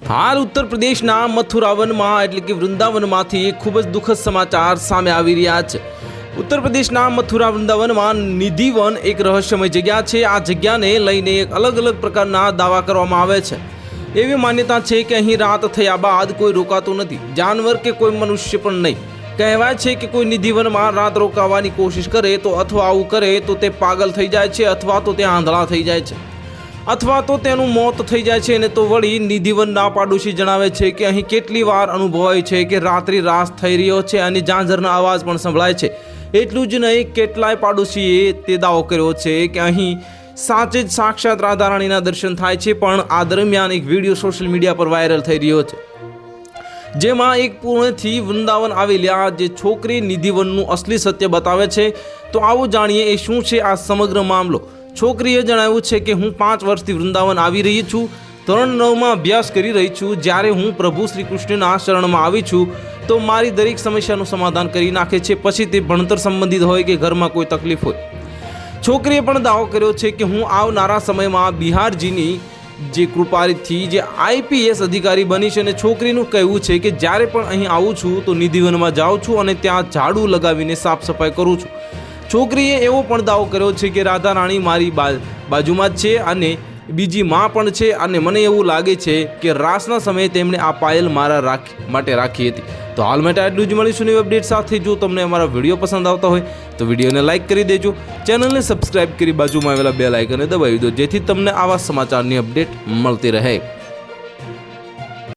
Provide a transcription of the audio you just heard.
હાલ ઉત્તર પ્રદેશના મથુરાવનમાં એટલે કે વૃંદાવનમાંથી એક ખૂબ જ દુઃખદ સમાચાર સામે આવી રહ્યા છે। ઉત્તર પ્રદેશના મથુરા વૃંદાવનમાં નિધિવન એક રહસ્યમય જગ્યા છે। આ જગ્યાને લઈને એક અલગ અલગ પ્રકારના દાવા કરવામાં આવે છે। એવી માન્યતા છે કે અહીં રાત થયા બાદ કોઈ રોકાતું નથી, જાનવર કે કોઈ મનુષ્ય પણ નહીં। કહેવાય છે કે કોઈ નિધિવનમાં રાત રોકાવાની કોશિશ કરે તો અથવા આવું કરે તો તે પાગલ થઈ જાય છે અથવા તો તે આંધળા થઈ જાય છે અથવા તો તેનું મોત થઈ જાય છે। અને તો વળી નિધિવનના પાડોશી જણાવે છે કે અહીં કેટલી વાર અનુભવાય છે કે રાત્રિ રાસ થઈ રહ્યો છે અને ઝાંઝરના અવાજ પણ સંભળાય છે। એટલું જ નહીં, કેટલાય પાડોશીએ તે દાવો કર્યો છે કે અહીં સાચે જ સાક્ષાત રાધા રાણીના દર્શન થાય છે। પણ આ દરમિયાન એક વિડીયો સોશિયલ મીડિયા પર વાયરલ થઈ રહ્યો છે, જેમાં એક પુણેથી વૃંદાવન આવેલા જે છોકરી નિધિવનનું અસલી સત્ય બતાવે છે। તો આવો જાણીએ એ શું છે આ સમગ્ર મામલો। છોકરીએ જણાવ્યું છે કે હું 5 વર્ષથી વૃંદાવન આવી રહી છું, ધોરણ 9માં અભ્યાસ કરી રહી છું। જ્યારે હું પ્રભુ શ્રી કૃષ્ણના શરણમાં આવી છું તો મારી દરેક સમસ્યાનું સમાધાન કરી નાખે છે, પછી તે ભણતર સંબંધિત હોય કે ઘરમાં કોઈ તકલીફ હોય। છોકરીએ પણ દાવો કર્યો છે કે હું આવનારા સમયમાં બિહારજીની જે કૃપાથી જે IPS અધિકારી બનીશ। અને છોકરીનું કહેવું છે કે જ્યારે પણ અહીં આવું છું તો નિધિવનમાં જાઉં છું અને ત્યાં ઝાડુ લગાવીને સાફ સફાઈ કરું છું। છોકરીએ એવો પણ દાવો કર્યો છે કે રાધા રાણી મારી બાજુમાં જ છે અને બીજી માં પણ છે, અને મને એવું લાગે છે કે રાસના સમયે તેમણે આ પાયલ મારા માટે રાખી હતી। તો હાલ માટે આટલું જ, મળીશું નવી અપડેટ સાથે। જો તમને અમારા વિડીયો પસંદ આવતા હોય તો વિડીયોને લાઇક કરી દેજો, ચેનલને સબસ્ક્રાઇબ કરી બાજુમાં આવેલા બેલ આઇકનને દબાવી દો, જેથી તમને આવા સમાચારની અપડેટ મળતી રહે।